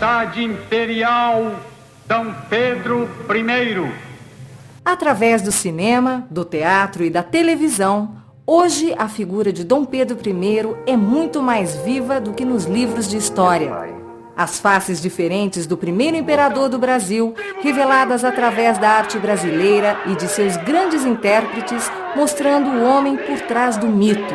Majestade Imperial Dom Pedro I. Através do cinema, do teatro e da televisão, hoje a figura de Dom Pedro I é muito mais viva do que nos livros de história. As faces diferentes do primeiro imperador do Brasil, reveladas através da arte brasileira e de seus grandes intérpretes, mostrando o homem por trás do mito.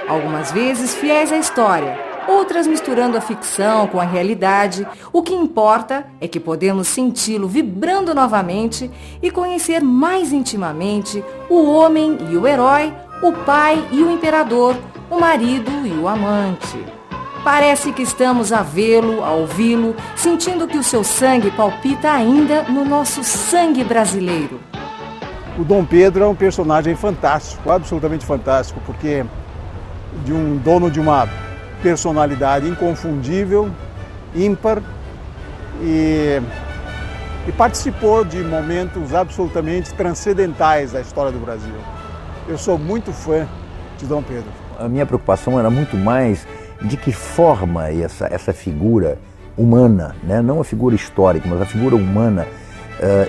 Algumas vezes fiéis à história, outras misturando a ficção com a realidade. O que importa é que podemos senti-lo vibrando novamente e conhecer mais intimamente o homem e o herói, o pai e o imperador, o marido e o amante. Parece que estamos a vê-lo, a ouvi-lo, sentindo que o seu sangue palpita ainda no nosso sangue brasileiro. O Dom Pedro é um personagem fantástico, absolutamente fantástico, porque de um dono de uma personalidade inconfundível, ímpar, e participou de momentos absolutamente transcendentais da história do Brasil. Eu sou muito fã de Dom Pedro. A minha preocupação era muito mais de que forma essa figura humana, né? Não a figura histórica, mas a figura humana,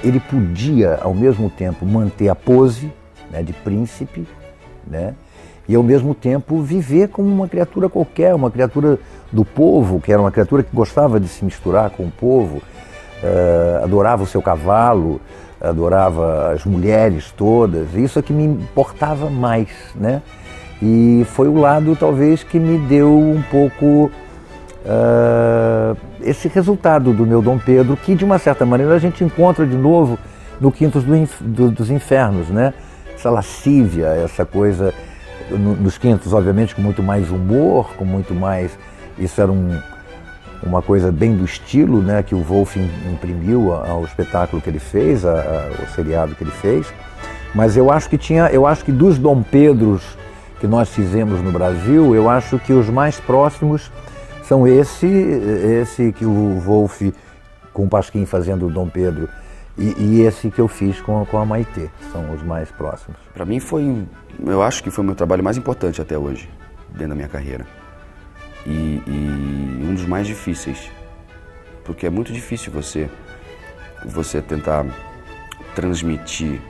ele podia ao mesmo tempo manter a pose, né, de príncipe, né? E ao mesmo tempo viver como uma criatura qualquer, uma criatura do povo, que era uma criatura que gostava de se misturar com o povo, adorava o seu cavalo, adorava as mulheres todas. Isso é que me importava mais, né? E foi o lado talvez que me deu um pouco esse resultado do meu Dom Pedro, que de uma certa maneira a gente encontra de novo no Quintos dos Infernos, né? Essa lascívia, essa coisa nos Quintos, obviamente, com muito mais humor, com muito mais... Isso era uma coisa bem do estilo, né, que o Wolff imprimiu ao espetáculo que ele fez, ao seriado que ele fez. Mas eu acho que dos Dom Pedros que nós fizemos no Brasil, eu acho que os mais próximos são esse que o Wolff, com o Pasquim fazendo o Dom Pedro, e esse que eu fiz com a Maitê, são os mais próximos. Para mim eu acho que foi o meu trabalho mais importante até hoje, dentro da minha carreira. E um dos mais difíceis, porque é muito difícil você tentar transmitir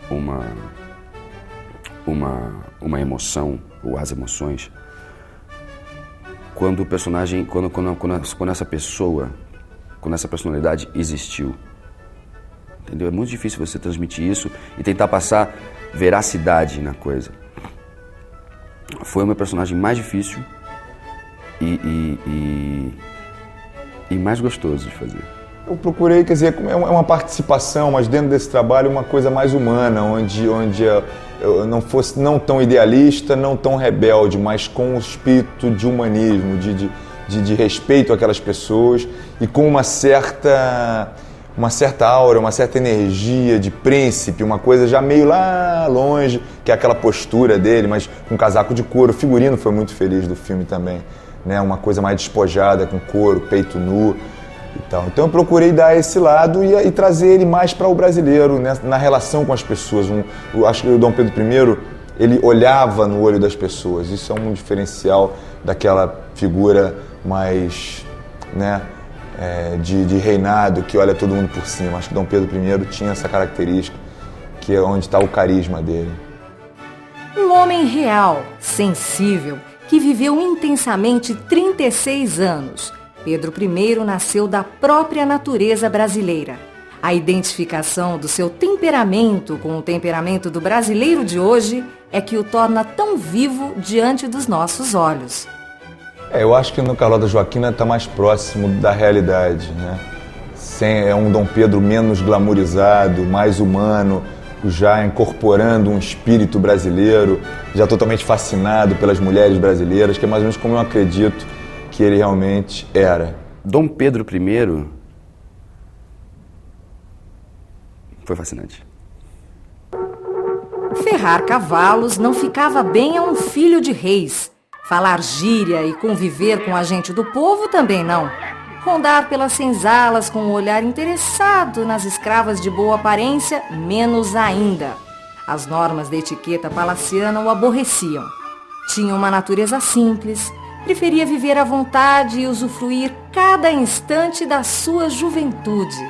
uma emoção, ou as emoções, quando o personagem, quando essa pessoa, quando essa personalidade existiu. Entendeu? É muito difícil você transmitir isso e tentar passar veracidade na coisa. Foi o meu personagem mais difícil e mais gostoso de fazer. Eu procurei, quer dizer, é uma participação, mas dentro desse trabalho uma coisa mais humana, onde eu não fosse não tão idealista, não tão rebelde, mas com o espírito de humanismo, de respeito àquelas pessoas e com uma certa aura, uma certa energia de príncipe, uma coisa já meio lá longe, que é aquela postura dele, mas com casaco de couro. O figurino foi muito feliz do filme também, né? Uma coisa mais despojada, com couro, peito nu e tal. Então eu procurei dar esse lado e trazer ele mais para o brasileiro, né? Na relação com as pessoas. Eu acho que o Dom Pedro I, ele olhava no olho das pessoas. Isso é um diferencial daquela figura mais, né? De reinado, que olha todo mundo por cima. Acho que Dom Pedro I tinha essa característica, que é onde está o carisma dele. Um homem real, sensível, que viveu intensamente 36 anos. Pedro I nasceu da própria natureza brasileira. A identificação do seu temperamento com o temperamento do brasileiro de hoje é que o torna tão vivo diante dos nossos olhos. Eu acho que no Carlota Joaquina está mais próximo da realidade, né? É um Dom Pedro menos glamourizado, mais humano, já incorporando um espírito brasileiro, já totalmente fascinado pelas mulheres brasileiras, que é mais ou menos como eu acredito que ele realmente era. Dom Pedro I foi fascinante. Ferrar cavalos não ficava bem a um filho de reis. Falar gíria e conviver com a gente do povo também não. Rondar pelas senzalas com um olhar interessado nas escravas de boa aparência, menos ainda. As normas da etiqueta palaciana o aborreciam. Tinha uma natureza simples, preferia viver à vontade e usufruir cada instante da sua juventude.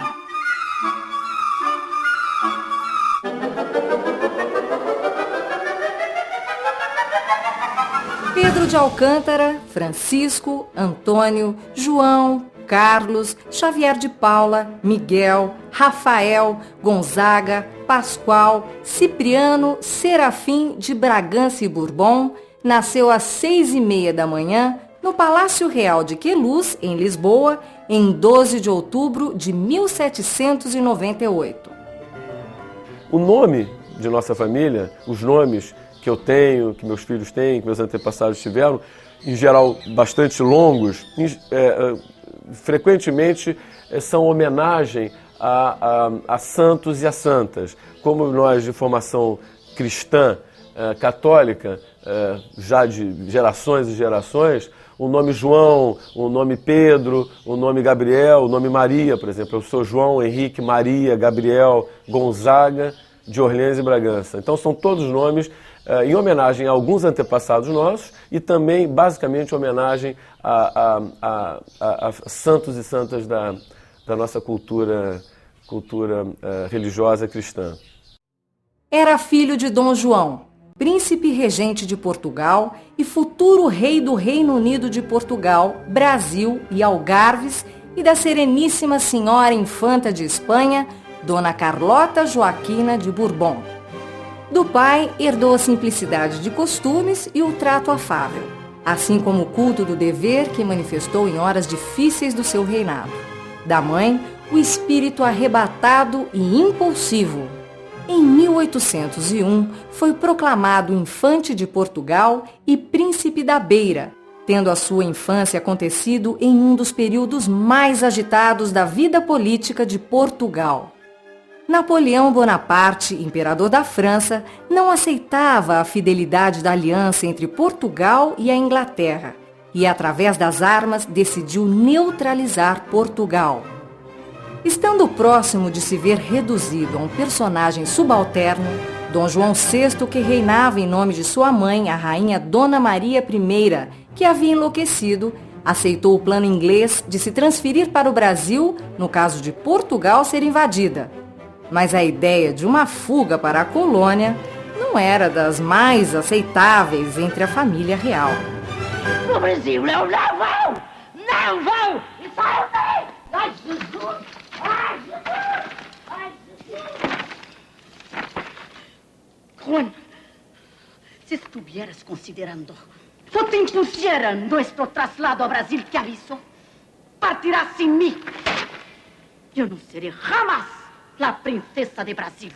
Pedro de Alcântara, Francisco, Antônio, João, Carlos, Xavier de Paula, Miguel, Rafael, Gonzaga, Pascoal, Cipriano, Serafim de Bragança e Bourbon, nasceu às 6h30 da manhã no Palácio Real de Queluz, em Lisboa, em 12 de outubro de 1798. O nome de nossa família, os nomes que eu tenho, que meus filhos têm, que meus antepassados tiveram, em geral bastante longos, frequentemente são homenagem a santos e a santas. Como nós, de formação cristã, católica, já de gerações e gerações, o nome João, o nome Pedro, o nome Gabriel, o nome Maria, por exemplo. Eu sou João, Henrique, Maria, Gabriel, Gonzaga, de Orleans e Bragança. Então são todos nomes em homenagem a alguns antepassados nossos e também, basicamente, homenagem a santos e santas da nossa cultura religiosa cristã. Era filho de Dom João, príncipe regente de Portugal e futuro rei do Reino Unido de Portugal, Brasil e Algarves, e da Sereníssima Senhora Infanta de Espanha, Dona Carlota Joaquina de Bourbon. Do pai, herdou a simplicidade de costumes e o trato afável, assim como o culto do dever que manifestou em horas difíceis do seu reinado. Da mãe, o espírito arrebatado e impulsivo. Em 1801, foi proclamado Infante de Portugal e Príncipe da Beira, tendo a sua infância acontecido em um dos períodos mais agitados da vida política de Portugal. Napoleão Bonaparte, imperador da França, não aceitava a fidelidade da aliança entre Portugal e a Inglaterra e, através das armas, decidiu neutralizar Portugal. Estando próximo de se ver reduzido a um personagem subalterno, Dom João VI, que reinava em nome de sua mãe, a rainha Dona Maria I, que havia enlouquecido, aceitou o plano inglês de se transferir para o Brasil no caso de Portugal ser invadida. Mas a ideia de uma fuga para a colônia não era das mais aceitáveis entre a família real. No Brasil eu não vou! Não vou! E saiam daí! Ai, Jesus! Ai, Jesus! Ai, Jesus! Juan, si estuvieras considerando, si te impusieran nuestro traslado a Brasil, ¿qué aviso? Partirás sin mí. Yo no seré jamás la princesa de Brasil.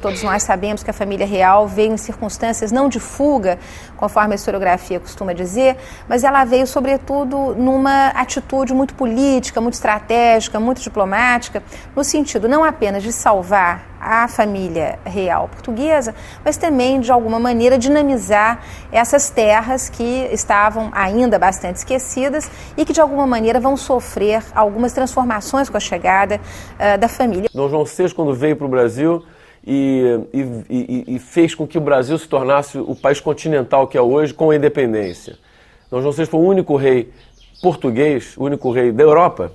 Todos nós sabemos que a família real veio em circunstâncias não de fuga, conforme a historiografia costuma dizer, mas ela veio, sobretudo, numa atitude muito política, muito estratégica, muito diplomática, no sentido não apenas de salvar a família real portuguesa, mas também, de alguma maneira, dinamizar essas terras que estavam ainda bastante esquecidas e que, de alguma maneira, vão sofrer algumas transformações com a chegada da família. Dom João VI, quando veio para o Brasil, e fez com que o Brasil se tornasse o país continental que é hoje, com a independência. Dom João VI foi o único rei português, o único rei da Europa,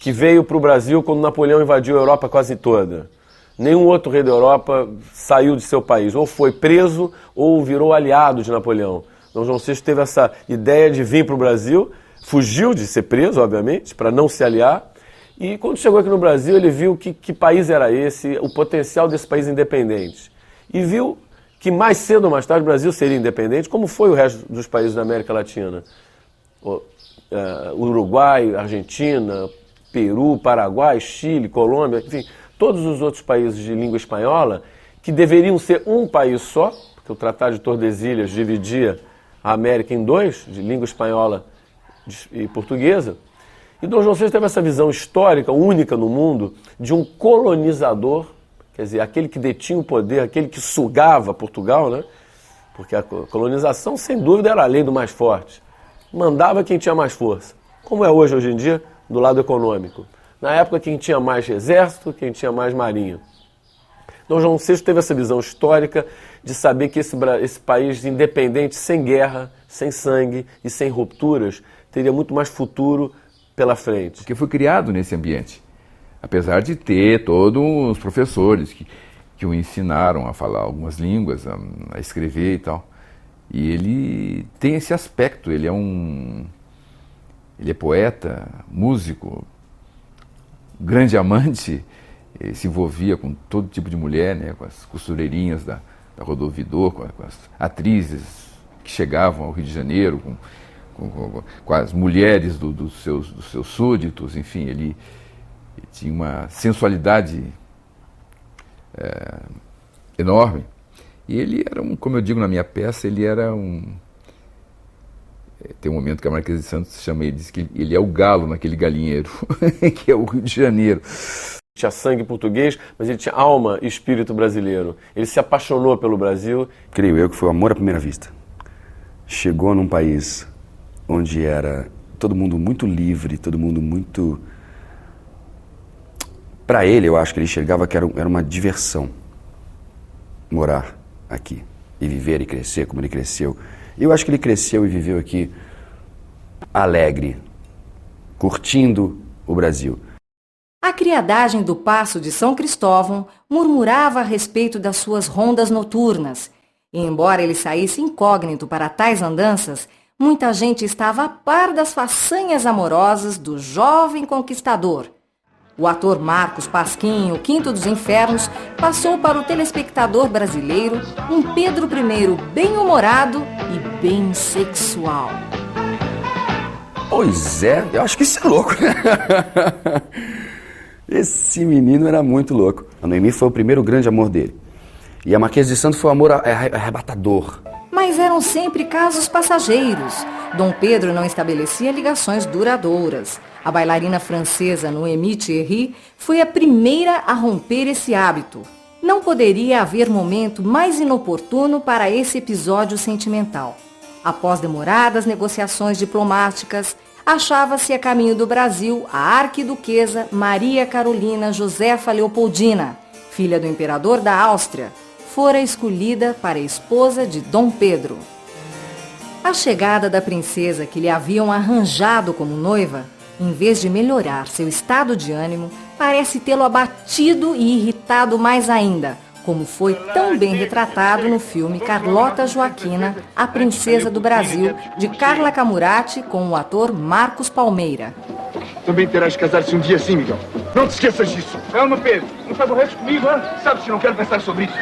que veio para o Brasil quando Napoleão invadiu a Europa quase toda. Nenhum outro rei da Europa saiu de seu país, ou foi preso ou virou aliado de Napoleão. Dom João VI teve essa ideia de vir para o Brasil, fugiu de ser preso, obviamente, para não se aliar. E quando chegou aqui no Brasil, ele viu que país era esse, o potencial desse país independente. E viu que mais cedo ou mais tarde o Brasil seria independente, como foi o resto dos países da América Latina. Uruguai, Argentina, Peru, Paraguai, Chile, Colômbia, enfim, todos os outros países de língua espanhola que deveriam ser um país só, porque o Tratado de Tordesilhas dividia a América em dois, de língua espanhola e portuguesa. E Dom João VI teve essa visão histórica, única no mundo, de um colonizador, quer dizer, aquele que detinha o poder, aquele que sugava Portugal, né? Porque a colonização, sem dúvida, era a lei do mais forte. Mandava quem tinha mais força, como é hoje em dia, do lado econômico. Na época, quem tinha mais exército, quem tinha mais marinha. Dom João VI teve essa visão histórica de saber que esse país independente, sem guerra, sem sangue e sem rupturas, teria muito mais futuro pela frente. Porque foi criado nesse ambiente, apesar de ter todos os professores que o ensinaram a falar algumas línguas, a escrever e tal. E ele tem esse aspecto, ele é poeta, músico, grande amante, se envolvia com todo tipo de mulher, né, com as costureirinhas da Rodovidor, com as atrizes que chegavam ao Rio de Janeiro, com as mulheres dos seus súditos, enfim, ele tinha uma sensualidade enorme. E ele era como eu digo na minha peça, ele era tem um momento que a Marquesa de Santos chama ele, diz que ele é o galo naquele galinheiro, que é o Rio de Janeiro. Tinha sangue português, mas ele tinha alma e espírito brasileiro. Ele se apaixonou pelo Brasil. Creio eu que foi o amor à primeira vista. Chegou num país onde era todo mundo muito livre, todo mundo muito... Para ele, eu acho que ele enxergava que era uma diversão morar aqui e viver e crescer como ele cresceu. Eu acho que ele cresceu e viveu aqui alegre, curtindo o Brasil. A criadagem do Paço de São Cristóvão murmurava a respeito das suas rondas noturnas. E embora ele saísse incógnito para tais andanças, muita gente estava a par das façanhas amorosas do jovem conquistador. O ator Marcos Pasquim, o Quinto dos Infernos, passou para o telespectador brasileiro um Pedro I bem-humorado e bem sexual. Pois é, eu acho que isso é louco. Esse menino era muito louco. A Noemi foi o primeiro grande amor dele. E a Marquesa de Santos foi um amor arrebatador. Mas eram sempre casos passageiros. Dom Pedro não estabelecia ligações duradouras. A bailarina francesa Noémie Thierry foi a primeira a romper esse hábito. Não poderia haver momento mais inoportuno para esse episódio sentimental. Após demoradas negociações diplomáticas, achava-se a caminho do Brasil a arquiduquesa Maria Carolina Josefa Leopoldina, filha do imperador da Áustria, fora escolhida para esposa de Dom Pedro. A chegada da princesa que lhe haviam arranjado como noiva, em vez de melhorar seu estado de ânimo, parece tê-lo abatido e irritado mais ainda, como foi tão bem retratado no filme Carlota Joaquina, a Princesa do Brasil, de Carla Camurati, com o ator Marcos Palmeira. Também terás de casar-se um dia assim, Miguel. Não te esqueças disso. Calma, Pedro. Não te aborreces comigo, hein? Sabes que não quero pensar sobre isso.